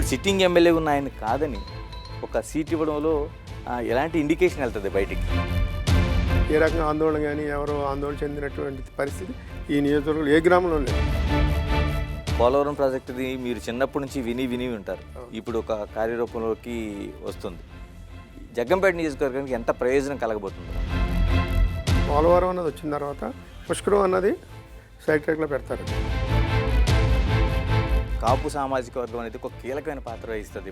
ఇప్పుడు sitting MLA ఉన్న ఆయన కాదని ఒక సీట్ ఇవ్వడంలో ఎలాంటి ఇండికేషన్ వెళ్తుంది బయటికి? ఏ రకంగా ఆందోళన కానీ ఎవరో ఆందోళన చెందినటువంటి పరిస్థితి ఈ నియోజకవర్గంలో ఏ గ్రామంలో లేదు. పోలవరం ప్రాజెక్టుది మీరు చిన్నప్పటి నుంచి విని ఉంటారు. ఇప్పుడు ఒక కార్యరూపంలోకి వస్తుంది. జగ్గంపేట నియోజకవర్గానికి ఎంత ప్రయోజనం కలగబోతుంది? పోలవరం అన్నది వచ్చిన తర్వాత పుష్కరం అన్నది సైడ్ ట్రాక్లో పెడతారు. కాపు సామాజిక వర్గం అనేది ఒక కీలకమైన పాత్ర వహిస్తుంది.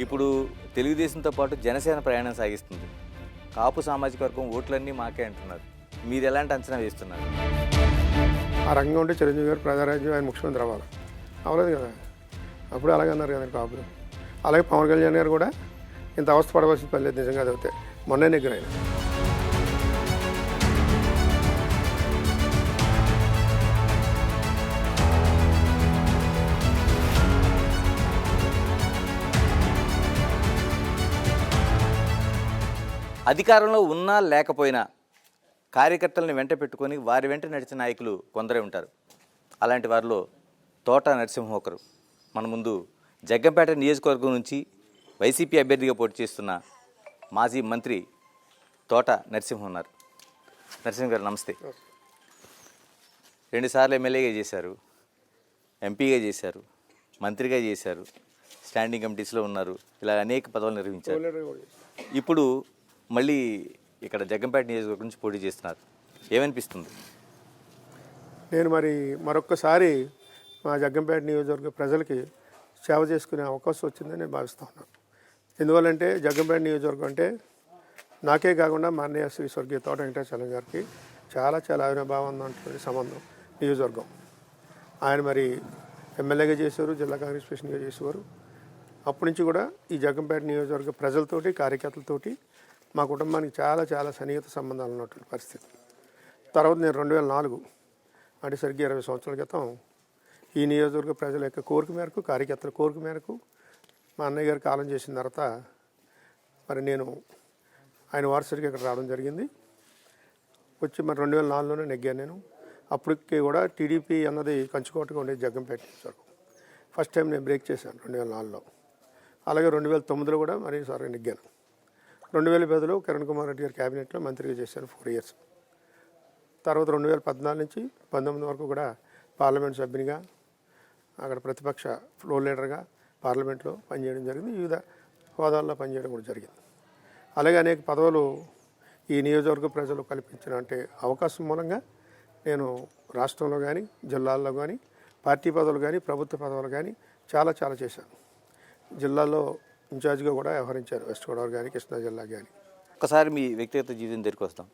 ఇప్పుడు తెలుగుదేశంతో పాటు జనసేన ప్రయాణం సాగిస్తుంది. కాపు సామాజిక వర్గం ఓట్లన్నీ మాకే అంటున్నారు. మీరు ఎలాంటి అంచనా వేస్తున్నారు? ఆ రంగం ఉంటే చిరంజీవి గారు ప్రజారాజ్యం ఆయన ముఖ్యమంత్రి అవ్వాలి. అవ్వలేదు కదా, అప్పుడు అలాగే అన్నారు కదా కాపులు. అలాగే పవన్ కళ్యాణ్ గారు కూడా ఇంత అవస్థ పడవలసిన పని లేదు నిజంగా చదివితే. మొన్నే నెగ్గిన ఆయన. అధికారంలో ఉన్నా లేకపోయినా కార్యకర్తలను వెంట పెట్టుకొని వారి వెంట నడిచిన నాయకులు కొందరే ఉంటారు. అలాంటి వారిలో తోట నరసింహ ఒకరు. మన ముందు జగ్గంపేట నియోజకవర్గం నుంచి వైసీపీ అభ్యర్థిగా పోటీ చేస్తున్న మాజీ మంత్రి తోట నరసింహ ఉన్నారు. నరసింహ గారు నమస్తే. 2 సార్లు ఎమ్మెల్యేగా చేశారు, ఎంపీగా చేశారు, మంత్రిగా చేశారు, స్టాండింగ్ కమిటీస్లో ఉన్నారు. ఇలా అనేక పదవులు నిర్వహించారు. ఇప్పుడు మళ్ళీ ఇక్కడ జగ్గంపేట నియోజకవర్గం నుంచి పోటీ చేస్తున్నారు. ఏమనిపిస్తుంది? నేను మరొక్కసారి మా జగ్గంపేట నియోజకవర్గ ప్రజలకి సేవ చేసుకునే అవకాశం వచ్చిందని నేను భావిస్తూ ఉన్నాను. ఎందువల్లంటే జగ్గంపేట నియోజకవర్గం అంటే నాకే కాకుండా మా అన్నయ్య శ్రీ స్వర్గీయ తోట వెంకటాచలం గారికి చాలా అవినాభావం ఉన్నటువంటి సంబంధం నియోజకవర్గం. ఆయన ఎమ్మెల్యేగా చేశారు, జిల్లా కాంగ్రెస్ ప్రెసిడెంట్గా చేసేవారు. అప్పటి నుంచి కూడా ఈ జగ్గంపేట నియోజకవర్గ ప్రజలతోటి కార్యకర్తలతోటి మా కుటుంబానికి చాలా సన్నిహిత సంబంధాలు ఉన్నటువంటి పరిస్థితి. తర్వాత నేను 2004 అంటే సరిగ్గా 20 సంవత్సరాల క్రితం ఈ నియోజకవర్గ ప్రజల యొక్క కోరిక మేరకు, కార్యకర్తల కోరిక మేరకు మా అన్నయ్య గారు కాలం చేసిన తర్వాత నేను ఆయన వారసుడికి ఇక్కడ రావడం జరిగింది. వచ్చి 2004లోనే నెగ్గాను నేను. అప్పటికి కూడా టీడీపీ అన్నది కంచుకోటగా ఉండేది జగ్గంపేట నియోజకవర్గం. ఫస్ట్ టైం నేను బ్రేక్ చేశాను 2004లో. అలాగే 2009లో కూడా మరోసారి నెగ్గాను. 2010లో కిరణ్ కుమార్ రెడ్డి గారి క్యాబినెట్లో మంత్రిగా చేశాను 4 ఇయర్స్. తర్వాత 2014 నుంచి 19 వరకు కూడా పార్లమెంట్ సభ్యునిగా, అక్కడ ప్రతిపక్ష ఫ్లోర్ లీడర్గా పార్లమెంట్లో పనిచేయడం జరిగింది. వివిధ హోదాల్లో పనిచేయడం కూడా జరిగింది. అలాగే అనేక పదవులు ఈ నియోజకవర్గ ప్రజలు కల్పించిన అవకాశం మూలంగా నేను రాష్ట్రంలో కానీ, జిల్లాల్లో కానీ, పార్టీ పదవులు కానీ, ప్రభుత్వ పదవులు కానీ చాలా చేశాను. జిల్లాలో ఇన్ఛార్జ్గా కూడా వ్యవహరించారు, వెస్ట్ గోదావరి కానీ, కృష్ణా జిల్లా కానీ. ఒకసారి మీ వ్యక్తిగత జీవితం దగ్గరికి వస్తాం.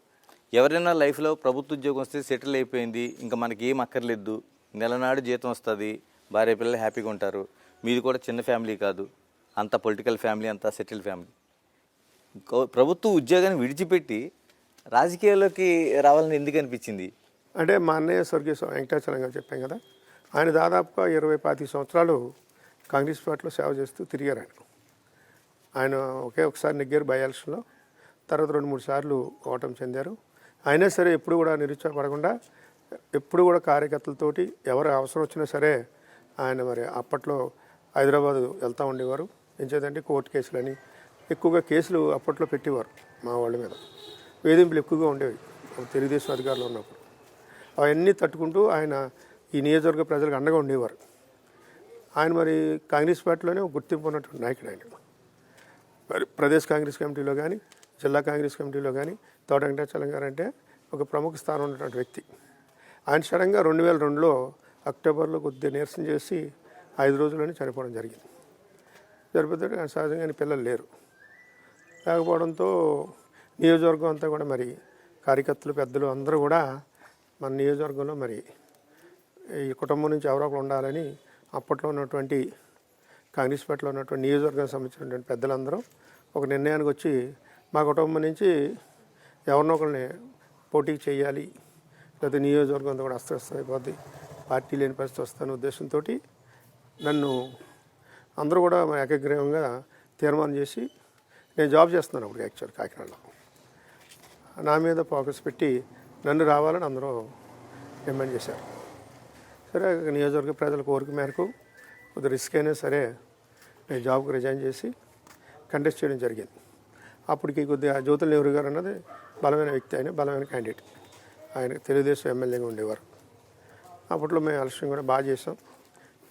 ఎవరైనా లైఫ్లో ప్రభుత్వ ఉద్యోగం వస్తే సెటిల్ అయిపోయింది, ఇంకా మనకి ఏం అక్కర్లేదు, నెలనాడు జీతం వస్తుంది, భార్య పిల్లలు హ్యాపీగా ఉంటారు. మీది కూడా చిన్న ఫ్యామిలీ కాదు, అంత పొలిటికల్ ఫ్యామిలీ, అంతా సెటిల్ ఫ్యామిలీ. ప్రభుత్వ ఉద్యోగాన్ని విడిచిపెట్టి రాజకీయాల్లోకి రావాలని ఎందుకు అనిపించింది? అంటే మా అన్నయ్య స్వర్గీయ వెంకటాచలం గారు చెప్పాం కదా, ఆయన దాదాపుగా 20-25 సంవత్సరాలు కాంగ్రెస్ పార్టీలో సేవ చేస్తూ తిరిగారు. ఆయన ఒకసారి నెగ్గారు బై ఎలక్షన్లో. తర్వాత 2-3 సార్లు ఓటమి చెందారు. అయినా సరే ఎప్పుడు కూడా నిరుత్సాహపడకుండా, ఎప్పుడు కూడా కార్యకర్తలతోటి ఎవరు అవసరం వచ్చినా సరే ఆయన అప్పట్లో హైదరాబాద్ వెళ్తూ ఉండేవారు. ఏం చేద్దంటే కోర్టు కేసులని ఎక్కువగా కేసులు అప్పట్లో పెట్టేవారు మా వాళ్ళ మీద. వేధింపులు ఎక్కువగా ఉండేవి తెలుగుదేశం అధికారులు ఉన్నప్పుడు. అవన్నీ తట్టుకుంటూ ఆయన ఈ నియోజకవర్గ ప్రజలకు అండగా ఉండేవారు. ఆయన కాంగ్రెస్ పార్టీలోనే ఒక గుర్తింపు ఉన్నటువంటి నాయకుడు ఆయన. ప్రదేశ్ కాంగ్రెస్ కమిటీలో కానీ, జిల్లా కాంగ్రెస్ కమిటీలో కానీ తోట వెంకటాచలం గారు అంటే ఒక ప్రముఖ స్థానం ఉన్నటువంటి వ్యక్తి. ఆయన సడన్గా 2002లో అక్టోబర్లో కొద్దిగా నీరసం చేసి 5 రోజుల్లోనే చనిపోవడం జరిగింది. జరిపోతే సహజంగా పిల్లలు లేరు. లేకపోవడంతో నియోజకవర్గం అంతా కూడా కార్యకర్తలు, పెద్దలు అందరూ కూడా మన నియోజకవర్గంలో ఈ కుటుంబం నుంచి ఎవరో ఒకరు ఉండాలని అప్పట్లో ఉన్నటువంటి కాంగ్రెస్ పార్టీలో ఉన్నటువంటి నియోజకవర్గానికి సంబంధించినటువంటి పెద్దలందరూ ఒక నిర్ణయానికి వచ్చి మా కుటుంబం నుంచి ఎవరినో ఒకరిని పోటీకి చేయాలి, లేకపోతే నియోజకవర్గం అంతా కూడా అస్తవ్యస్తం అయిపోద్ది, పార్టీ లేని పరిస్థితి వస్తానే ఉద్దేశంతో నన్ను అందరూ కూడా ఏకగ్రీవంగా తీర్మానం చేసి, నేను జాబ్ చేస్తున్నాను అప్పుడు యాక్చువల్ కాకినాడలో, నా మీద ఫోకస్ పెట్టి నన్ను రావాలని అందరూ డిమాండ్ చేశారు. సరే నియోజకవర్గ ప్రజల కోరిక మేరకు కొద్ది రిస్క్ అయినా సరే నేను జాబ్కి రిజైన్ చేసి కంటెస్ట్ చేయడం జరిగింది. అప్పటికి కొద్దిగా జ్యోతుల నెహ్రూ గారు అన్నది బలమైన వ్యక్తి, ఆయన బలమైన క్యాండిడేట్. ఆయన తెలుగుదేశం ఎమ్మెల్యేగా ఉండేవారు. అప్పట్లో మేము ఎలక్షన్ కూడా బాగా చేసాం.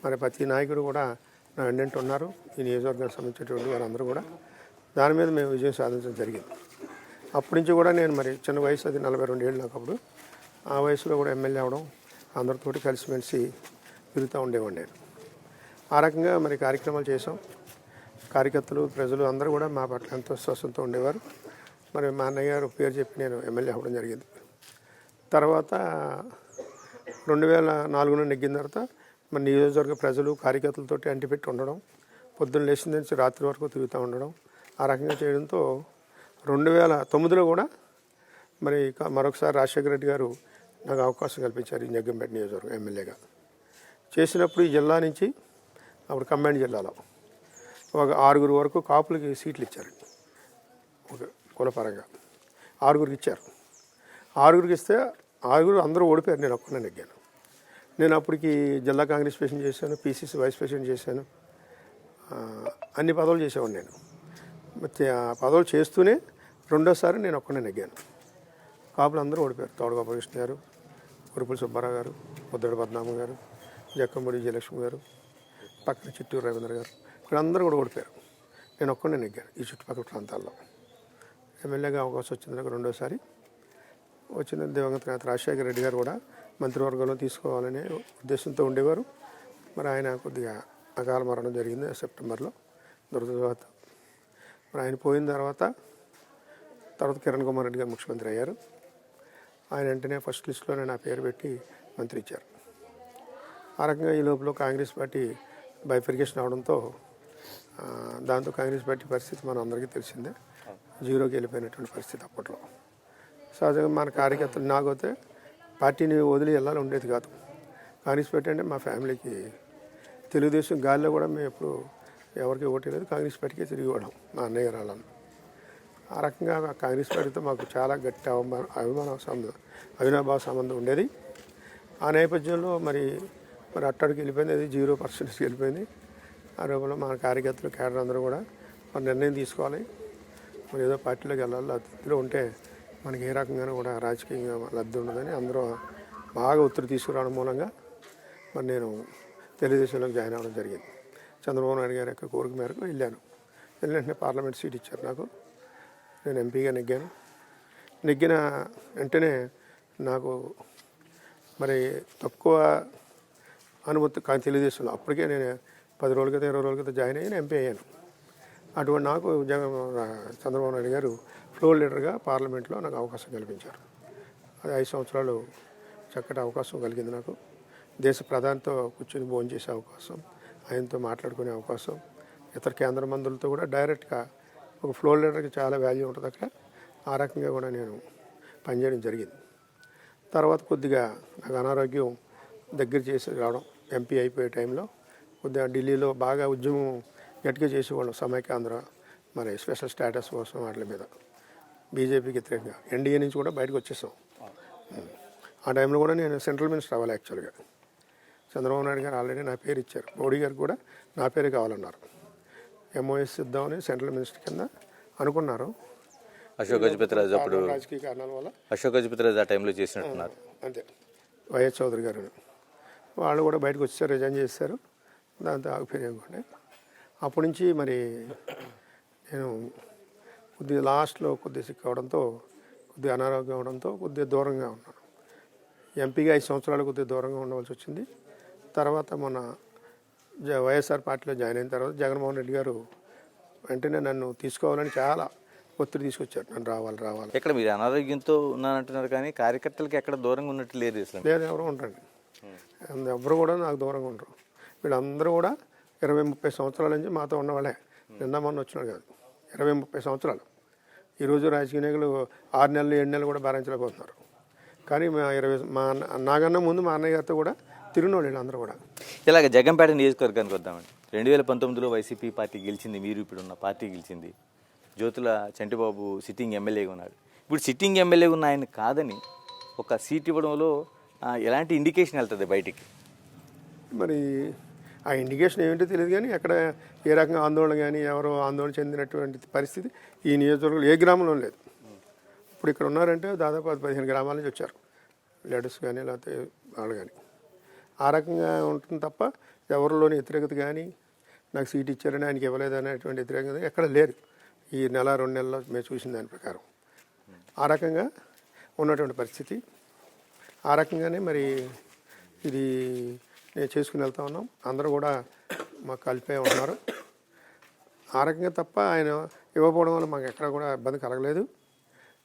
మరి ప్రతి నాయకుడు కూడా నా వెంట ఉన్నారు. ఈ నియోజకవర్గానికి సంబంధించినటువంటి వారందరూ కూడా దాని మీద మేము విజయం సాధించడం జరిగింది. అప్పటి నుంచి కూడా నేను మరి చిన్న వయసు, అది 42 ఏళ్ళు నాకు అప్పుడు. ఆ వయసులో కూడా ఎమ్మెల్యే అవడం, అందరితోటి కలిసిమెలిసి తిరుగుతూ ఉండేవాడిని నేను. ఆ రకంగా మరి కార్యక్రమాలు చేసాం. కార్యకర్తలు, ప్రజలు అందరూ కూడా మా పట్ల ఎంతో విశ్వాసంతో ఉండేవారు. మరి మా అన్నయ్య గారు పేరు చెప్పి నేను ఎమ్మెల్యే అవ్వడం జరిగింది. తర్వాత 2004 నెగ్గిన తర్వాత మన నియోజకవర్గ ప్రజలు కార్యకర్తలతోటి అంటిపెట్టి ఉండడం, పొద్దున్న లేచిన నుంచి రాత్రి వరకు తిరుగుతూ ఉండడం, ఆ రకంగా చేయడంతో 2009లో కూడా మరి మరొకసారి రాజశేఖర రెడ్డి గారు నాకు అవకాశం కల్పించారు ఈ జగ్గంపేట నియోజకవర్గం ఎమ్మెల్యేగా. చేసినప్పుడు ఈ జిల్లా నుంచి అప్పుడు కంబైండ్ జిల్లాలో ఒక 6 వరకు కాపులకి సీట్లు ఇచ్చారు. ఒక కులపరంగా 6 ఇచ్చారు. 6 ఇస్తే 6 అందరూ ఓడిపోయారు. నేను ఒక్కనే నెగ్గాను. నేను అప్పటికి జిల్లా కాంగ్రెస్ ప్రెసిడెంట్ చేశాను, పిసిసి వైస్ ప్రెసిడెంట్ చేశాను, అన్ని పదవులు చేసేవాడిని నేను. ಮತ್ತೆ ఆ పదవులు చేస్తూనే రెండోసారి నేను ఒక్కనే నెగ్గాను. కాపులు అందరూ ఓడిపోయారు. తోట గోపాలకృష్ణ గారు, ఉరుపుల సుబ్బారావు గారు, ముద్దడి పద్మనాభం గారు, జక్కంపూడి విజయలక్ష్మి గారు, పక్కన చిట్టూరు రవీంద్ర గారు, వీళ్ళందరూ కూడా ఓడిపోయారు. నేను ఒక్కనే నెగ్గాను ఈ చుట్టుపక్కల ప్రాంతాల్లో. ఎమ్మెల్యేగా అవకాశం వచ్చింది నాకు రెండోసారి. వచ్చిన దివంగత నేత రాజశేఖర రెడ్డి గారు కూడా మంత్రివర్గంలో తీసుకోవాలనే ఉద్దేశంతో ఉండేవారు. మరి ఆయన కొద్దిగా అకాల మరణం జరిగింది సెప్టెంబర్లో దురదృష్టవశాత్తు. మరి ఆయన పోయిన తర్వాత కిరణ్ కుమార్ రెడ్డి గారు ముఖ్యమంత్రి అయ్యారు. ఆయన వెంటనే ఫస్ట్ లిస్టులోనే నా పేరు పెట్టి మంత్రి ఇచ్చారు. ఆ రకంగా ఈ లోపల కాంగ్రెస్ పార్టీ బైఫర్కేషన్ అవడంతో దాంతో కాంగ్రెస్ పార్టీ పరిస్థితి మన అందరికీ తెలిసిందే. జీరోకి వెళ్ళిపోయినటువంటి పరిస్థితి అప్పట్లో. సహజంగా మన కార్యకర్తలు నాకైతే పార్టీని వదిలి వెళ్ళాలి ఉండేది కాదు. కాంగ్రెస్ పార్టీ అంటే మా ఫ్యామిలీకి తెలుగుదేశం గాలిలో కూడా మేము ఎప్పుడు ఎవరికి ఓటు లేదు, కాంగ్రెస్ పార్టీకే తిరిగి ఇవ్వడం మా అన్నయ్య రాళ్ళని. ఆ రకంగా కాంగ్రెస్ పార్టీతో మాకు చాలా గట్టి అవినాభావ సంబంధం ఉండేది. ఆ నేపథ్యంలో మరి అట్టడికి వెళ్ళిపోయింది, అది 0% వెళ్ళిపోయింది. ఆ రూపంలో మన కార్యకర్తలు, కేడర్ అందరూ కూడా మన నిర్ణయం తీసుకోవాలి. మరి ఏదో పార్టీలోకి వెళ్ళాలి, అతిథిలో ఉంటే మనకి ఏ రకంగానూ కూడా రాజకీయంగా లబ్ధి ఉండదని అందరూ బాగా ఒత్తిడి తీసుకురావడం మూలంగా మరి నేను తెలుగుదేశంలోకి జాయిన్ అవ్వడం జరిగింది. చంద్రబాబు నాయుడు గారి యొక్క కోరిక మేరకు వెళ్ళాను. వెంటనే పార్లమెంట్ సీట్ ఇచ్చారు నాకు. నేను ఎంపీగా నెగ్గాను. నెగ్గిన వెంటనే నాకు మరి తక్కువ అనుమతి కానీ తెలుగుదేశంలో అప్పటికే నేను 10 రోజుల క్రితం 20 రోజుల క్రితం జాయిన్ అయ్యి ఎంపీ అయ్యాను. అటువంటి నాకు చంద్రబాబు నాయుడు గారు ఫ్లోర్ లీడర్గా పార్లమెంట్లో నాకు అవకాశం కల్పించారు. అది 5 సంవత్సరాలు చక్కటి అవకాశం కలిగింది నాకు. దేశ ప్రధానితో కూర్చొని భోజనం చేసే అవకాశం, ఆయనతో మాట్లాడుకునే అవకాశం, ఇతర కేంద్ర మంత్రులతో కూడా డైరెక్ట్గా ఒక ఫ్లోర్ లీడర్కి చాలా వాల్యూ ఉంటుంది అక్కడ. ఆ రకంగా కూడా నేను పనిచేయడం జరిగింది. తర్వాత కొద్దిగా నాకు అనారోగ్యం దగ్గర చేసి రావడం, ఎంపీ అయిపోయే టైంలో కొద్దిగా ఢిల్లీలో బాగా ఉద్యమం గట్టిగా చేసేవాళ్ళం. సమైక్యాంధ్ర మరి స్పెషల్ స్టేటస్ కోసం వాటి మీద బీజేపీకి వ్యతిరేకంగా ఎన్డీఏ నుంచి కూడా బయటకు వచ్చేసాం. ఆ టైంలో కూడా నేను సెంట్రల్ మినిస్టర్ అవ్వాలి. యాక్చువల్గా చంద్రబాబు నాయుడు గారు ఆల్రెడీ నా పేరు ఇచ్చారు. మోడీ గారు కూడా నా పేరు కావాలన్నారు. ఎంఓఎస్ ఇద్దామని సెంట్రల్ మినిస్టర్ కింద అనుకున్నారు. అశోక్ గజపతిరాజు అప్పుడు రాజకీయ కారణాల వల్ల అశోక్ గజపతిరాజు ఆ టైంలో చేసినట్టున్నారు. అంతే. వైఎస్ చౌదరి గారు వాళ్ళు కూడా బయటకు వచ్చారు, రిజైన్ చేశారు. దాంతో ఆగిపోయాను. అప్పటి నుంచి మరి నేను కొద్దిగా లాస్ట్లో కొద్దిగా సిక్ అవడంతో, కొద్దిగా అనారోగ్యం అవడంతో కొద్దిగా దూరంగా ఉన్నాను. ఎంపీగా 5 సంవత్సరాలు కొద్దిగా దూరంగా ఉండవలసి వచ్చింది. తర్వాత మొన్న వైఎస్ఆర్ పార్టీలో జాయిన్ అయిన తర్వాత జగన్మోహన్ రెడ్డి గారు వెంటనే నన్ను తీసుకోవాలని చాలా ఒత్తిడి తీసుకొచ్చారు. నన్ను రావాలి. ఎక్కడ మీరు అనారోగ్యంతో ఉన్నానంటున్నారు కానీ కార్యకర్తలకి ఎక్కడ దూరంగా ఉన్నట్టు లేదు అసలు. లేదు, ఎవరు ఉంటారండి. ఎవరు కూడా నాకు దూరంగా ఉండరు. వీళ్ళందరూ కూడా 20-30 సంవత్సరాల నుంచి మాతో ఉన్నవాళ్ళే. నిన్న మొన్న వచ్చినాడు కాదు, 20-30 సంవత్సరాలు. ఈరోజు రాజకీయ నాయకులు 6 నెలలు 7 నెలలు కూడా భరించలేకపోతున్నారు. కానీ నాకన్నా ముందు మా అన్నయ్య గారితో కూడా తిరిగిన వాళ్ళు అందరూ కూడా. ఇలాగ జగంపేట నియోజకవర్గానికి వద్దామండి. 2019లో వైసీపీ పార్టీ గెలిచింది, మీరు ఇప్పుడున్న పార్టీ గెలిచింది. జ్యోతుల చంటిబాబు సిట్టింగ్ ఎమ్మెల్యేగా ఉన్నాడు. ఇప్పుడు సిట్టింగ్ ఎమ్మెల్యేగా ఉన్న ఆయన కాదని ఒక సీట్ ఇవ్వడంలో ఎలాంటి ఇండికేషన్ వెళ్తుంది బయటికి? మరి ఆ ఇండికేషన్ ఏమిటో తెలియదు కానీ ఎక్కడ ఏ రకంగా ఆందోళన కానీ ఎవరో ఆందోళన చెందినటువంటి పరిస్థితి ఈ నియోజకవర్గంలో ఏ గ్రామంలో లేదు. ఇప్పుడు ఇక్కడ ఉన్నారంటే దాదాపు 15 గ్రామాల నుంచి వచ్చారు, లీడర్స్ కానీ లేకపోతే వాళ్ళు కానీ. ఆ రకంగా ఉంటుంది తప్ప ఎవరిలోని వ్యతిరేకత కానీ నాకు సీట్ ఇచ్చారని ఆయనకి ఇవ్వలేదు అనేటువంటి వ్యతిరేకత ఎక్కడ లేదు. ఈ నెల 2 నెలల్లో మేము చూసిన దాని ప్రకారం ఆ రకంగా ఉన్నటువంటి పరిస్థితి. ఆ రకంగానే మరి ఇది నేను చేసుకుని వెళ్తా ఉన్నాం. అందరూ కూడా మాకు కలిపే ఉన్నారు. ఆ రకంగా తప్ప ఆయన ఇవ్వకపోవడం వల్ల మాకు ఎక్కడ కూడా ఇబ్బంది కలగలేదు.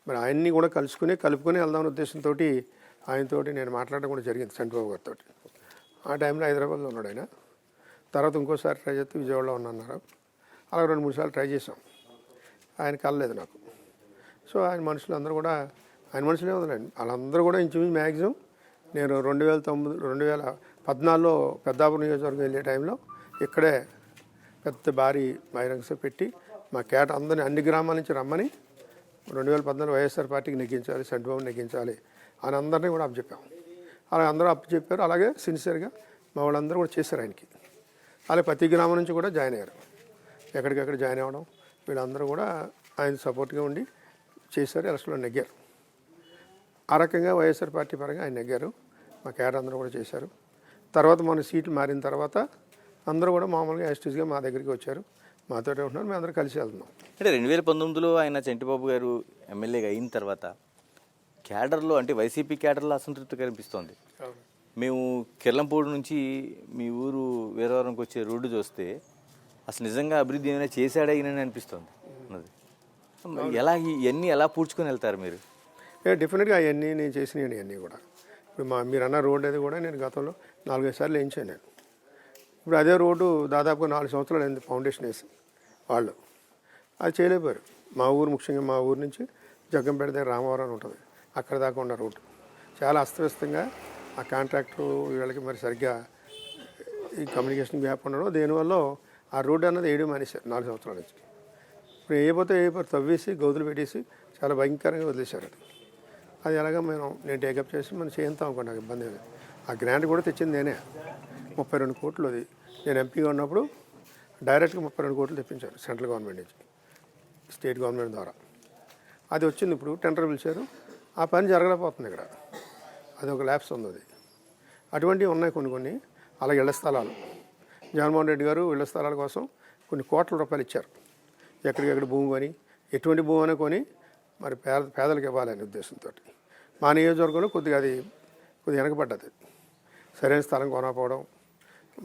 మరి ఆయన్ని కూడా కలుపుకొని వెళ్దామనే ఉద్దేశంతో ఆయనతోటి నేను మాట్లాడడం కూడా జరిగింది చంద్రబాబు గారితో. ఆ టైంలో హైదరాబాద్లో ఉన్నాడు ఆయన. తర్వాత ఇంకోసారి ట్రై చేస్తే విజయవాడలో ఉన్నారు. అలా 2-3 సార్లు ట్రై చేసాం, ఆయన కలలేదు నాకు. సో ఆయన మనుషులు అందరూ కూడా ఆయన మనుషులే ఉందండి. వాళ్ళందరూ కూడా ఇంచుమించు మ్యాక్సిమం నేను 2014లో పెద్దాపురం నియోజకవర్గం వెళ్ళే టైంలో ఇక్కడే పెద్ద భారీ బహిరంగ సభ పెట్టి మా కేట అందరినీ అన్ని గ్రామాల నుంచి రమ్మని 2014 వైఎస్ఆర్ పార్టీకి నెగ్గించాలి, చంద్రబాబు నెగ్గించాలి అని అందరినీ కూడా అప్పచెప్పాం. అలా అందరూ అప్పచెప్పారు. అలాగే సిన్సియర్గా మా వాళ్ళందరూ కూడా చేశారు ఆయనకి. అలాగే ప్రతి గ్రామం నుంచి కూడా జాయిన్ అయ్యారు. ఎక్కడికక్కడ జాయిన్ అవ్వడం, వీళ్ళందరూ కూడా ఆయన సపోర్ట్గా ఉండి చేశారు. ఎలక్షన్లో నెగ్గారు. ఆ రకంగా వైఎస్ఆర్ పార్టీ పరంగా ఆయన నెగ్గారు. మా కేడర్ అందరూ కూడా చేశారు. తర్వాత మన సీట్లు మారిన తర్వాత అందరూ కూడా మామూలుగా యాస్టీస్గా మా దగ్గరికి వచ్చారు, మాతో ఉంటున్నారు. మేము అందరూ కలిసి వెళ్తున్నాం. అంటే 2019లో ఆయన చంటిబాబు గారు ఎమ్మెల్యేగా అయిన తర్వాత క్యాడర్లో అంటే వైసీపీ క్యాడర్లో అసంతృప్తి కనిపిస్తోంది. మేము కిర్లంపూడి నుంచి మీ ఊరు వీరవరంకి వచ్చే రోడ్డు చూస్తే అసలు నిజంగా అభివృద్ధి ఏమైనా చేశాడా ఈయనని అనిపిస్తుంది. ఎలా ఇవన్నీ ఎలా పూడ్చుకొని వెళ్తారు మీరు? డెఫినెట్గా అవన్నీ నేను చేసినాయి. అన్నీ కూడా ఇప్పుడు మీరు అన్న రోడ్డు అది కూడా నేను గతంలో 4-5 సార్లు వేయించాను నేను. ఇప్పుడు అదే రోడ్డు దాదాపుగా 4 సంవత్సరాలు అయింది ఫౌండేషన్ వేసి. వాళ్ళు అది చేయలేకపోయారు. మా ఊరు ముఖ్యంగా మా ఊరు నుంచి జగ్గంపేట దగ్గర రామవరం అని ఉంటుంది, అక్కడ దాకా ఉన్న రోడ్డు చాలా అస్తవ్యస్తంగా. ఆ కాంట్రాక్టర్ వీళ్ళకి మరి సరిగ్గా ఈ కమ్యూనికేషన్ గ్యాప్ ఉండడం, దేనివల్ల ఆ రోడ్డు అన్నది వేయడం మానేశారు 4 సంవత్సరాల నుంచి. ఇప్పుడు వేయపోతే తవ్వేసి గౌతులు పెట్టేసి చాలా భయంకరంగా వదిలేశారు. అది ఎలాగా నేను టేకప్ చేసి మనం చేయిస్తాం అనుకోండి, నాకు ఇబ్బంది లేదు. ఆ గ్రాంట్ కూడా తెచ్చింది నేనే, 32 కోట్లు. అది నేను ఎంపీగా ఉన్నప్పుడు డైరెక్ట్గా 32 కోట్లు తెప్పించారు సెంట్రల్ గవర్నమెంట్ నుంచి, స్టేట్ గవర్నమెంట్ ద్వారా. అది వచ్చింది. ఇప్పుడు టెండర్ పిలిచారు, ఆ పని జరగలేకపోతుంది ఇక్కడ. అది ఒక ల్యాబ్స్ ఉంది. అది అటువంటివి ఉన్నాయి కొన్ని. అలాగే ఇళ్ల స్థలాలు, జగన్మోహన్ రెడ్డి గారు ఇళ్ల స్థలాల కోసం కొన్ని కోట్ల రూపాయలు ఇచ్చారు. ఎక్కడికెక్కడ భూమి కొని, ఎటువంటి భూమి అని కొని మరి పేదలకు ఇవ్వాలనే ఉద్దేశంతో. మా నియోజకవర్గంలో కొద్దిగా వెనకబడ్డది. సరైన స్థలం కొనకపోవడం,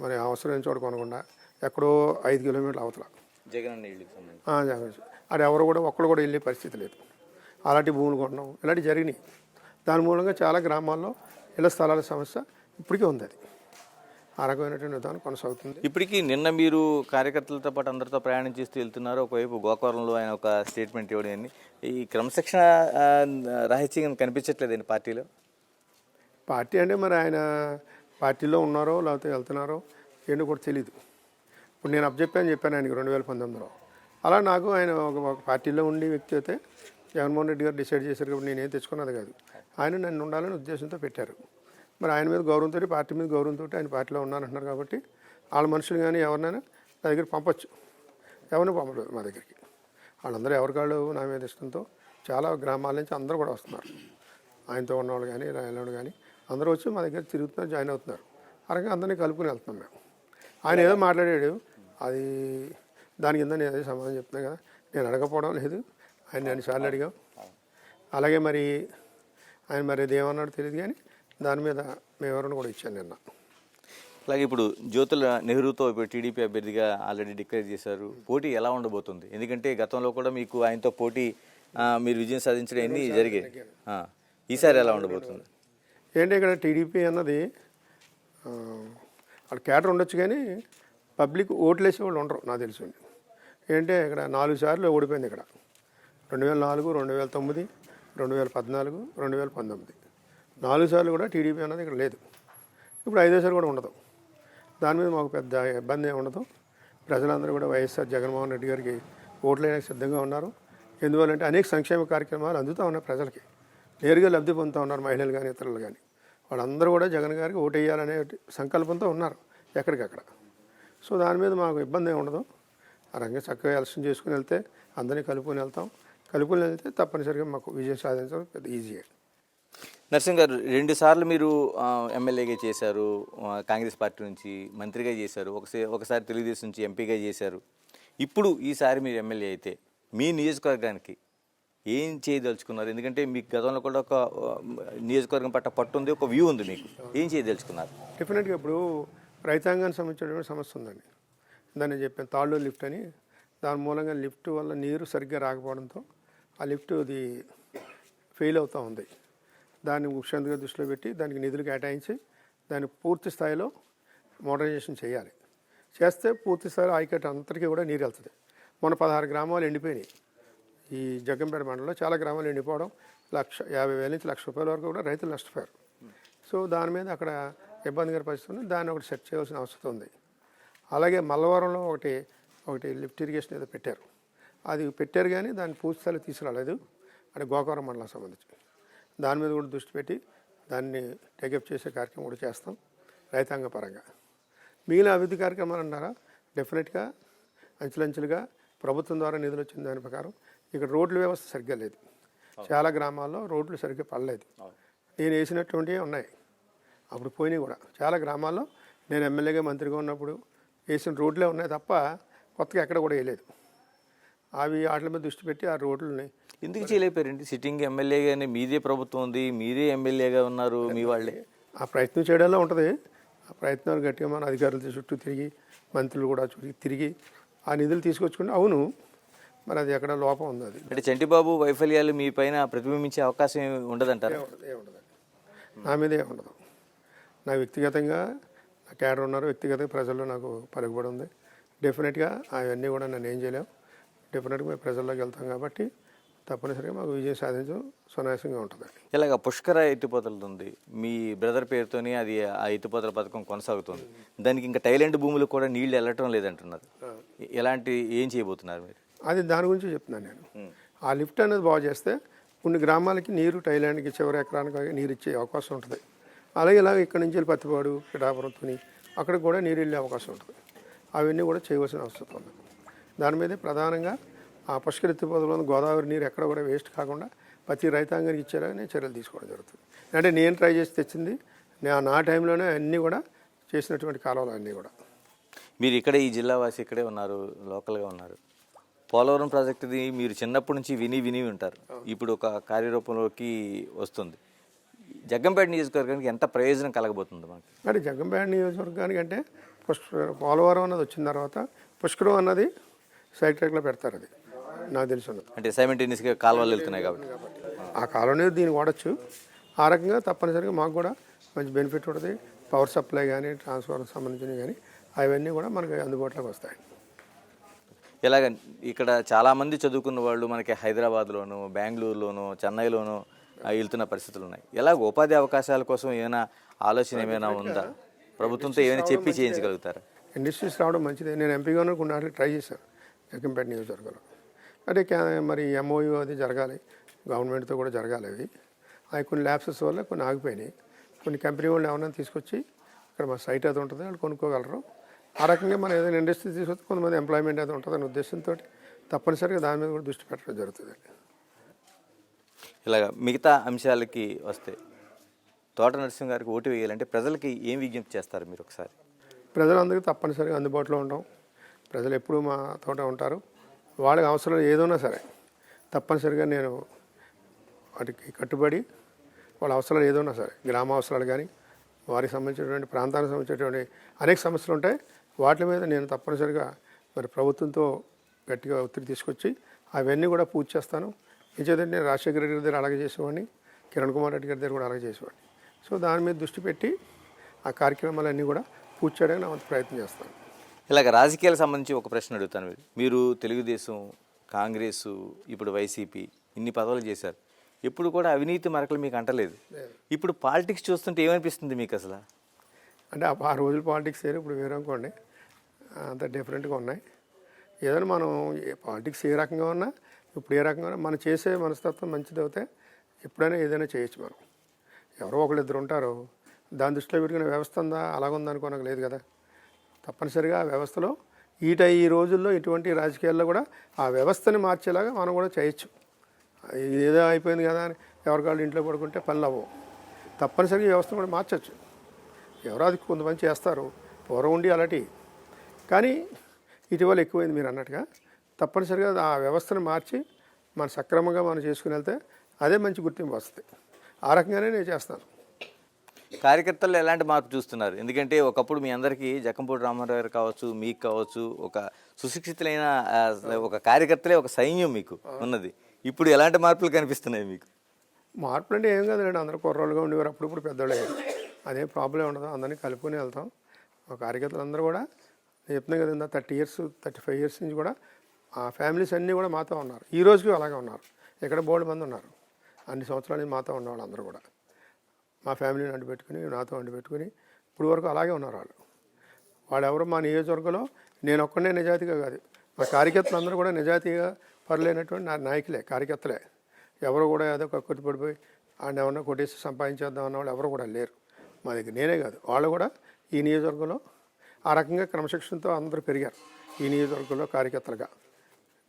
మరి అవసరమైన చోట కొనకుండా ఎక్కడో 5 కిలోమీటర్ల అవతల అది ఎవరు కూడా ఒక్కడు కూడా వెళ్ళే పరిస్థితి లేదు. అలాంటి భూములు కొనడం ఇలాంటివి జరిగినాయి. దాని మూలంగా చాలా గ్రామాల్లో ఇళ్ల స్థలాల సమస్య ఇప్పటికీ ఉంది. అది ఆ రకమైనటువంటి విధానం కొనసాగుతుంది. ఇప్పటికీ నిన్న మీరు కార్యకర్తలతో పాటు అందరితో ప్రయాణం చేస్తూ వెళ్తున్నారు. ఒకవైపు గోకవరంలో ఆయన ఒక స్టేట్మెంట్ ఇవ్వడం, ఈ క్రమశిక్షణ రాహిత్యం కనిపించట్లేదండి పార్టీలో. పార్టీ అంటే మరి ఆయన పార్టీలో ఉన్నారో లేకపోతే వెళ్తున్నారో ఏంటో కూడా తెలీదు. ఇప్పుడు నేను చెప్పాను ఆయనకి 2019లో. అలా నాకు ఆయన ఒక పార్టీలో ఉండి వ్యక్తి అయితే జగన్మోహన్ రెడ్డి గారు డిసైడ్ చేశారు కాబట్టి నేనేం తెచ్చుకున్నది కాదు. ఆయన నన్ను ఉండాలని ఉద్దేశంతో పెట్టారు. మరి ఆయన మీద గౌరవంతో, పార్టీ మీద గౌరవంతో ఆయన పార్టీలో ఉన్నానంటున్నారు కాబట్టి వాళ్ళ మనుషులు కానీ ఎవరినైనా నా దగ్గర పంపచ్చు. ఎవరిని పంపలేదు మా దగ్గరికి. వాళ్ళందరూ ఎవరికాళ్ళు నా మీద ఇష్టంతో చాలా గ్రామాల నుంచి అందరూ కూడా వస్తున్నారు. ఆయనతో ఉన్నవాళ్ళు కానీ రాయలవాళ్ళు కానీ అందరూ వచ్చి మా దగ్గర తిరుగుతున్నారు, జాయిన్ అవుతున్నారు. ఆ రకంగా అందరినీ కలుపుకొని వెళ్తున్నాం మేము. ఆయన ఏదో మాట్లాడాడు, అది దాని కింద నేను అదే సమాధానం చెప్తున్నాను కదా. నేను అడగకపోవడం లేదు, ఆయన అన్నిసార్లు అడిగాం. అలాగే మరి ఆయన మరి అది ఏమన్నాడు తెలియదు కానీ దాని మీద మేము ఎవరైనా కూడా ఇచ్చాను నిన్న. అలాగే ఇప్పుడు జ్యోతుల నెహ్రూతో ఇప్పుడు టీడీపీ అభ్యర్థిగా ఆల్రెడీ డిక్లేర్ చేశారు. పోటీ ఎలా ఉండబోతుంది? ఎందుకంటే గతంలో కూడా మీకు ఆయనతో పోటీ మీరు విజయం సాధించడం అన్నీ జరిగాయి. ఈసారి ఎలా ఉండబోతుంది? ఏంటి ఇక్కడ టీడీపీ అన్నది అక్కడ క్యాడర్ ఉండొచ్చు కానీ పబ్లిక్ ఓట్లు వేసే వాళ్ళు ఉండరు నాకు తెలిసి. ఏంటంటే ఇక్కడ 4 సార్లు ఓడిపోయింది. ఇక్కడ 2004, 2009, 2014, 2019 4 సార్లు కూడా టీడీపీ అన్నది ఇక్కడ లేదు. ఇప్పుడు 5వ సారి కూడా ఉండదు. దాని మీద మాకు పెద్ద ఇబ్బంది ఏమి ఉండదు. ప్రజలందరూ కూడా వైఎస్ఆర్ జగన్మోహన్ రెడ్డి గారికి ఓట్లు వేయడానికి సిద్ధంగా ఉన్నారు. ఎందువల్లంటే అనేక సంక్షేమ కార్యక్రమాలు అందుతూ ఉన్నాయి ప్రజలకి, నేరుగా లబ్ధి పొందుతూ ఉన్నారు. మహిళలు కానీ ఇతరులు కానీ వాళ్ళందరూ కూడా జగన్ గారికి ఓటు వేయాలనే సంకల్పంతో ఉన్నారు ఎక్కడికక్కడ. సో దాని మీద మాకు ఇబ్బంది ఏమి ఉండదు. ఆ రంగం చక్కగా ఎలక్షన్ చేసుకుని వెళ్తే అందరినీ కలుపుకొని వెళ్తాం. కలుపుకొని వెళ్తే తప్పనిసరిగా మాకు విజయం సాధించడం పెద్ద ఈజీయే. నరసింహ్ గారు 2 సార్లు మీరు ఎమ్మెల్యేగా చేశారు, కాంగ్రెస్ పార్టీ నుంచి మంత్రిగా చేశారు, ఒకసారి తెలుగుదేశం నుంచి ఎంపీగా చేశారు. ఇప్పుడు ఈసారి మీరు ఎమ్మెల్యే అయితే మీ నియోజకవర్గానికి ఏం చేయదలుచుకున్నారు? ఎందుకంటే మీకు గతంలో కూడా ఒక నియోజకవర్గం పట్ల పట్టు ఉంది, ఒక వ్యూ ఉంది, మీకు ఏం చేయదలుచుకున్నారు? డెఫినెట్గా ఇప్పుడు రైతాంగానికి సంబంధించినటువంటి సమస్య ఉందండి. దాన్ని చెప్పాను తాళ్ళు లిఫ్ట్ అని. దాని మూలంగా లిఫ్ట్ వల్ల నీరు సరిగ్గా రాకపోవడంతో ఆ లిఫ్ట్ అది ఫెయిల్ అవుతూ ఉంది. దాన్ని ముఖ్యంగా దృష్టిలో పెట్టి దానికి నిధులు కేటాయించి దాన్ని పూర్తి స్థాయిలో మోడర్నైజేషన్ చేయాలి. చేస్తే పూర్తి స్థాయిలో ఆయకట్టు అంతటికీ కూడా నీరు వెళ్తుంది. మొన్న 16 గ్రామాలు ఎండిపోయినాయి. ఈ జగ్గంపేట మండలంలో చాలా గ్రామాలు ఎండిపోవడం, 1,50,000 నుంచి 1,00,000 రూపాయల వరకు కూడా రైతులు నష్టపోయారు. సో దాని మీద అక్కడ ఇబ్బందికర పరిస్థితి ఉంది. దాన్ని ఒకటి సెట్ చేయాల్సిన అవసరం ఉంది. అలాగే మల్లవరంలో ఒకటి లిఫ్ట్ ఇరిగేషన్ ఏదో పెట్టారు. అది పెట్టారు కానీ దాన్ని పూర్తి స్థాయిలో తీసుకురాలేదు. అంటే గోకవరం మండలం సంబంధించి దాని మీద కూడా దృష్టి పెట్టి దాన్ని టేకప్ చేసే కార్యక్రమం కూడా చేస్తాం రైతాంగ పరంగా. మిగిలిన అభివృద్ధి కార్యక్రమాలు అన్నారా, డెఫినెట్గా అంచెలంచెలుగా ప్రభుత్వం ద్వారా నిధులు వచ్చిన దాని ప్రకారం ఇక్కడ రోడ్ల వ్యవస్థ సరిగ్గా లేదు. చాలా గ్రామాల్లో రోడ్లు సరిగ్గా పడలేదు. నేను వేసినటువంటివి ఉన్నాయి, అప్పుడు పోయినాయి కూడా. చాలా గ్రామాల్లో నేను ఎమ్మెల్యేగా మంత్రిగా ఉన్నప్పుడు వేసిన రోడ్లే ఉన్నాయి తప్ప కొత్తగా ఎక్కడ కూడా వేయలేదు. అవి వాటి మీద దృష్టి పెట్టి ఆ రోడ్లని ఎందుకు చేయలేపారండి? సిట్టింగ్ ఎమ్మెల్యేగానే మీదే ప్రభుత్వం ఉంది, మీరే ఎమ్మెల్యేగా ఉన్నారు, మీ వాళ్ళే. ఆ ప్రయత్నం చేయడంలో ఉంటుంది. ఆ ప్రయత్నాలు గట్టిగా మన అధికారులతో చుట్టూ తిరిగి మంత్రులు కూడా తిరిగి ఆ నిధులు తీసుకొచ్చుకుంటే అవును, మరి అది ఎక్కడ లోపం ఉంది. అది అంటే చంటిబాబు వైఫల్యాలు మీ పైన ప్రతిబింబించే అవకాశం ఉండదంటారు? ఏముండదు, నా మీదే ఉండదు. నా వ్యక్తిగతంగా నా క్యాడర్ ఉన్నారు, వ్యక్తిగతంగా ప్రజల్లో నాకు పలుకుబడి ఉంది. డెఫినెట్గా అవన్నీ కూడా నన్ను ఏం చేయలేము. డెఫినెట్గా మేము ప్రజల్లోకి వెళ్తాం కాబట్టి తప్పనిసరిగా మాకు విజయం సాధించడం సునాయాసంగా ఉంటుంది. ఇలాగ పుష్కర ఎత్తిపోతలు ఉంది, మీ బ్రదర్ పేరుతోని అది ఆ ఎత్తిపోతల పథకం కొనసాగుతుంది. దానికి ఇంకా టైలెంట్ భూములకు కూడా నీళ్లు వెళ్ళటం లేదంటున్నారు. ఏం చేయబోతున్నారు మీరు? అది దాని గురించి చెప్తున్నాను నేను. ఆ లిఫ్ట్ అనేది బాగు చేస్తే కొన్ని గ్రామాలకి నీరు టైలాండ్కి చివరి ఎకరానికి నీరు ఇచ్చే అవకాశం ఉంటుంది. అలాగే ఇలాగ ఇక్కడ నుంచి వెళ్ళి పత్తిపాడు, పిఠాపురం, తుని అక్కడికి కూడా నీరు వెళ్ళే అవకాశం ఉంటుంది. అవన్నీ కూడా చేయవలసిన అవసరం ఉంది. దాని మీదే ప్రధానంగా ఆ పుష్కర ఎత్తిపోతలో గోదావరి నీరు ఎక్కడ కూడా వేస్ట్ కాకుండా ప్రతి రైతాంగానికి ఇచ్చేలాగానే చర్యలు తీసుకోవడం జరుగుతుంది. అంటే నేను ట్రై చేసి తెచ్చింది నా టైంలోనే అన్నీ కూడా చేసినటువంటి కాలువలు అన్నీ కూడా. మీరు ఇక్కడ ఈ జిల్లా వాసి ఇక్కడే ఉన్నారు, లోకల్గా ఉన్నారు. పోలవరం ప్రాజెక్టుది మీరు చిన్నప్పటి నుంచి విని ఉంటారు. ఇప్పుడు ఒక కార్యరూపంలోకి వస్తుంది. జగ్గంపేట నియోజకవర్గానికి ఎంత ప్రయోజనం కలగబోతుంది మనకి? మరి జగ్గంపేట నియోజకవర్గానికి అంటే పోలవరం అన్నది వచ్చిన తర్వాత పుష్కరం అన్నది సైడ్ ట్రాక్లో పెడతారు. అది నాకు తెలిసి ఉన్నది. అంటే సైమల్టేనియస్గా కాలువలు వెళ్తున్నాయి కాబట్టి ఆ కాలువ దీన్ని వాడచ్చు. ఆ రకంగా తప్పనిసరిగా మాకు కూడా మంచి బెనిఫిట్ ఉంటుంది. పవర్ సప్లై కానీ ట్రాన్స్ఫార్మర్ సంబంధించినవి కానీ అవన్నీ కూడా మనకి అందుబాటులోకి వస్తాయి. ఇలాగ ఇక్కడ చాలామంది చదువుకున్న వాళ్ళు మనకి హైదరాబాద్లోను, బెంగళూరులోను, చెన్నైలోను వెళ్తున్న పరిస్థితులు ఉన్నాయి. ఎలాగ ఉపాధి అవకాశాల కోసం ఏమైనా ఆలోచన ఏమైనా ఉందా? ప్రభుత్వంతో ఏమైనా చెప్పి చేయించగలుగుతారా? ఇండస్ట్రీస్ రావడం మంచిదే. నేను ఎంపీగా కొన్ని వాటికి ట్రై చేశాను జగ్గంపేట నియోజకవర్గంలో. అంటే మరి ఎంఓయూ అది జరగాలి, గవర్నమెంట్తో కూడా జరగాలి. అవి కొన్ని ల్యాబ్సెస్ వల్ల కొన్ని ఆగిపోయినాయి. కొన్ని కంపెనీ వాళ్ళు ఏమైనా తీసుకొచ్చి ఇక్కడ మా సైట్ అది ఉంటుంది, వాళ్ళు కొనుక్కోగలరు. ఆ రకంగా మనం ఏదైనా ఇండస్ట్రీ తీసుకొస్తే కొంతమంది ఎంప్లాయ్మెంట్ అది ఉంటుంది అనే ఉద్దేశంతో తప్పనిసరిగా దాని మీద కూడా దృష్టి పెట్టడం జరుగుతుంది. ఇలాగ మిగతా అంశాలకి వస్తే తోట నరసింహ గారికి ఓటు వేయాలంటే ప్రజలకి ఏం విజ్ఞప్తి చేస్తారు మీరు ఒకసారి? ప్రజలందరికీ తప్పనిసరిగా అందుబాటులో ఉంటాం. ప్రజలు ఎప్పుడూ మా తోట ఉంటారు. వాళ్ళకి అవసరం ఏదైనా సరే తప్పనిసరిగా నేను వాటికి కట్టుబడి వాళ్ళ అవసరాలు ఏదైనా సరే, గ్రామ అవసరాలు కానీ వారికి సంబంధించినటువంటి ప్రాంతానికి సంబంధించినటువంటి అనేక సమస్యలు ఉంటాయి. వాటి మీద నేను తప్పనిసరిగా మరి ప్రభుత్వంతో గట్టిగా ఒత్తిడి తీసుకొచ్చి అవన్నీ కూడా పూర్తి చేస్తాను. నిజంగా నేను రాజశేఖర రెడ్డి గారి దగ్గర అలాగే చేసేవాడిని, కిరణ్ కుమార్ రెడ్డి గారి దగ్గర కూడా అలాగే చేసేవాడిని. సో దాని మీద దృష్టి పెట్టి ఆ కార్యక్రమాలన్నీ కూడా పూర్తి చేయడానికి నా వంతు ప్రయత్నం చేస్తాను. ఇలాగ రాజకీయాలకు సంబంధించి ఒక ప్రశ్న అడుగుతాను. మీరు తెలుగుదేశం, కాంగ్రెస్, ఇప్పుడు వైసీపీ ఇన్ని పదవులు చేశారు. ఎప్పుడు కూడా అవినీతి మరకలు మీకు అంటలేదు. ఇప్పుడు పాలిటిక్స్ చూస్తుంటే ఏమనిపిస్తుంది మీకు అసలు? అంటే ఆ రోజులు పాలిటిక్స్ వేరు, ఇప్పుడు వేరే అనుకోండి, అంత డిఫరెంట్గా ఉన్నాయి. ఏదైనా మనం పాలిటిక్స్ ఏ రకంగా ఉన్నా ఇప్పుడు ఏ రకంగా ఉన్నా మనం చేసే మనస్తత్వం మంచిది అవుతే ఎప్పుడైనా ఏదైనా చేయొచ్చు. మనం ఎవరో ఒకళ్ళిద్దరు ఉంటారు, దాని దృష్టిలో పెట్టుకునే వ్యవస్థ ఉందా అలాగుందనుకోనక లేదు కదా. తప్పనిసరిగా ఆ వ్యవస్థలో ఈ రోజుల్లో ఇటువంటి రాజకీయాల్లో కూడా ఆ వ్యవస్థని మార్చేలాగా మనం కూడా చేయొచ్చు. ఏదో అయిపోయింది కదా అని ఎవరికాళ్ళు ఇంట్లో పడుకుంటే పనులు అవ్వవు. తప్పనిసరిగా ఈ వ్యవస్థను కూడా మార్చచ్చు. ఎవరో అది కొంతమంది చేస్తారు, పూర్వం ఉండి అలాంటి. కానీ ఇటీవల ఎక్కువైంది మీరు అన్నట్టుగా. తప్పనిసరిగా ఆ వ్యవస్థను మార్చి మనం సక్రమంగా మనం చేసుకుని వెళ్తే అదే మంచి గుర్తింపు వస్తుంది. ఆ రకంగానే నేను చేస్తాను. కార్యకర్తల్లో ఎలాంటి మార్పు చూస్తున్నారు? ఎందుకంటే ఒకప్పుడు మీ అందరికీ జక్కంపూడి రామారావు గారు కావచ్చు, మీకు కావచ్చు, ఒక సుశిక్షితులైన ఒక కార్యకర్తలే ఒక సైన్యం మీకు ఉన్నది. ఇప్పుడు ఎలాంటి మార్పులు కనిపిస్తున్నాయి మీకు? మార్పులు అంటే ఏం కాదులేండి, అందరూ కుర్రోళ్ళుగా ఉండేవారు, అప్పుడప్పుడు పెద్దోళ్ళే. అదే ప్రాబ్లం ఉండదు, అందరినీ కలుపుకొని వెళ్తాం. మా కార్యకర్తలు అందరూ కూడా నేను చెప్తున్నాను కదా, 30 years 35 years నుంచి కూడా ఆ ఫ్యామిలీస్ అన్నీ కూడా మాతో ఉన్నారు. ఈ రోజుకి అలాగే ఉన్నారు. ఇక్కడ బోల్డ్ మంది ఉన్నారు. అన్ని సంవత్సరాల నుంచి మాతో ఉన్నవాళ్ళు అందరూ కూడా మా ఫ్యామిలీని అంటిపెట్టుకుని, నాతో అంటిపెట్టుకుని ఇప్పుడు వరకు అలాగే ఉన్నారు. వాళ్ళు ఎవరు మా నియోజకవర్గంలో నేను ఒక్కడే నిజాయితీగా కాదు, మా కార్యకర్తలు అందరూ కూడా నిజాయితీగా పర్లేనటువంటి నాయకులే, కార్యకర్తలే. ఎవరు కూడా ఏదో కొద్దిపడిపోయి ఆయన ఎవరన్నా కొట్టేసి సంపాదించేద్దాం అన్న వాళ్ళు ఎవరు కూడా లేరు మా దగ్గర. నేనే కాదు, వాళ్ళు కూడా ఈ నియోజకవర్గంలో ఆ రకంగా క్రమశిక్షణతో అందరూ పెరిగారు ఈ నియోజకవర్గంలో కార్యకర్తలుగా.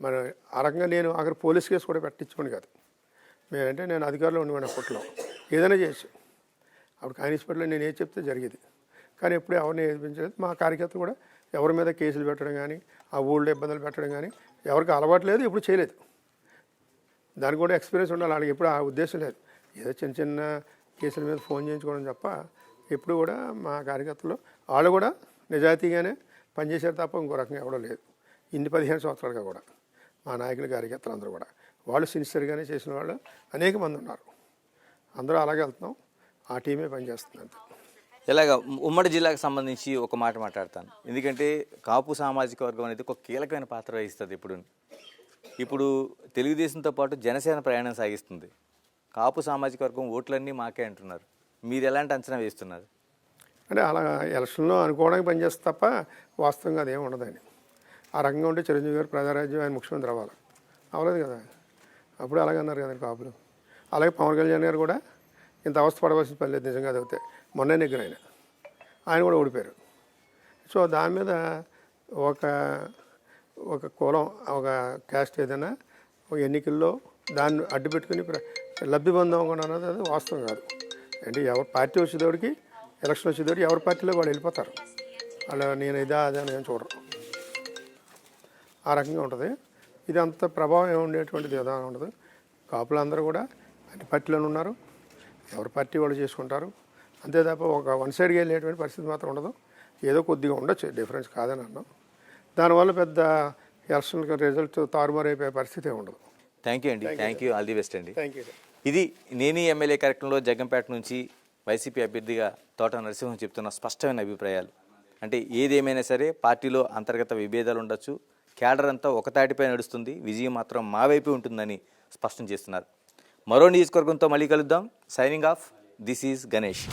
మన ఆ రకంగా నేను అక్కడ పోలీస్ కేసు కూడా పెట్టించుకోండి కాదు. నేను అధికారంలో ఉండిపోయిన అప్పట్లో ఏదైనా చేయొచ్చు. అప్పుడు కానిస్పేటలో నేను ఏది చెప్తే జరిగేది. కానీ ఎప్పుడు ఎవరిని ఏదిపించలేదు. మా కార్యకర్తలు కూడా ఎవరి మీద కేసులు పెట్టడం కానీ, ఆ ఊళ్ళో ఇబ్బందులు పెట్టడం కానీ ఎవరికి అలవాటు లేదు, ఇప్పుడు చేయలేదు. దానికి కూడా ఎక్స్పీరియన్స్ ఉండాలి. వాళ్ళకి ఎప్పుడు ఆ ఉద్దేశం లేదు. ఏదో చిన్న చిన్న కేసుల మీద ఫోన్ చేయించుకోవడం తప్ప ఎప్పుడు కూడా మా కార్యకర్తలు వాళ్ళు కూడా నిజాయితీగానే పనిచేశారు తప్ప ఇంకో రకంగా ఎవడో లేదు. ఇన్ని 15 సంవత్సరాలుగా కూడా మా నాయకులు కార్యకర్తలు అందరూ కూడా వాళ్ళు సిన్సియర్గానే చేసిన వాళ్ళు అనేక మంది ఉన్నారు. అందరూ అలాగే వెళ్తున్నాం. ఆ టీమే పనిచేస్తుంది అంతే. ఇలాగ ఉమ్మడి జిల్లాకు సంబంధించి ఒక మాట మాట్లాడతాను. ఎందుకంటే కాపు సామాజిక వర్గం అనేది ఒక కీలకమైన పాత్ర వహిస్తుంది. ఇప్పుడు తెలుగుదేశంతో పాటు జనసేన ప్రయాణం సాగిస్తుంది. కాపు సామాజిక వర్గం ఓట్లన్నీ మాకే అంటున్నారు. మీరు ఎలాంటి అంచనా వేస్తున్నారు? అంటే అలా ఎలక్షన్లో అనుకోవడానికి పనిచేస్తే తప్ప వాస్తవంగా అదేమి ఉండదండి. ఆ రకంగా ఉంటే చిరంజీవి గారు ప్రజారాజ్యం ఆయన ముఖ్యమంత్రి అవ్వాలి, అవ్వలేదు కదా. అప్పుడు అలాగే అన్నారు కదండి కాపులు. అలాగే పవన్ కళ్యాణ్ గారు కూడా ఇంత అవస్థ పడవలసిన పని లేదు నిజంగా చదివితే. మొన్న నెగ్గిన ఆయన కూడా ఓడిపోయారు. సో దాని మీద ఒక కులం, ఒక క్యాస్ట్ ఏదైనా ఒక ఎన్నికల్లో దాన్ని అడ్డు పెట్టుకుని లబ్ధి పొందాం అన్నది అది వాస్తవం కాదు. అంటే ఎవరి పార్టీ వచ్చేటోడికి, ఎలక్షన్ వచ్చేటోడికి ఎవరి పార్టీలో వాళ్ళు వెళ్ళిపోతారు. అలా నేను ఇదా అదే నేను చూడరు. ఆ రకంగా ఉంటుంది. ఇది అంత ప్రభావం ఉండేటువంటిది విధానం ఉండదు. కాపులందరూ కూడా అన్ని పార్టీలోనే ఉన్నారు, ఎవరి పార్టీ వాళ్ళు చేసుకుంటారు అంతే తప్ప ఒక వన్ సైడ్గా వెళ్ళేటువంటి పరిస్థితి మాత్రం ఉండదు. ఏదో కొద్దిగా ఉండొచ్చు, డిఫరెన్స్ కాదని అన్నాం. దానివల్ల పెద్ద ఎలక్షన్ రిజల్ట్ తారుమారు అయిపోయే పరిస్థితి ఉండదు. థ్యాంక్ యూ అండి. Thank you. All the best అండి. Thank you. ఇది నేని ఎమ్మెల్యే కార్యక్రమంలో జగ్గంపేట నుంచి వైసీపీ అభ్యర్థిగా తోట నరసింహం చెప్తున్న స్పష్టమైన అభిప్రాయాలు. అంటే ఏదేమైనా సరే పార్టీలో అంతర్గత విభేదాలు ఉండొచ్చు, క్యాడర్ అంతా ఒకతాటిపై నడుస్తుంది, విజయం మాత్రం మా వైపే ఉంటుందని స్పష్టం చేస్తున్నారు. మరో నియోజకవర్గంతో మళ్ళీ కలుద్దాం. Signing off. This is Ganesh.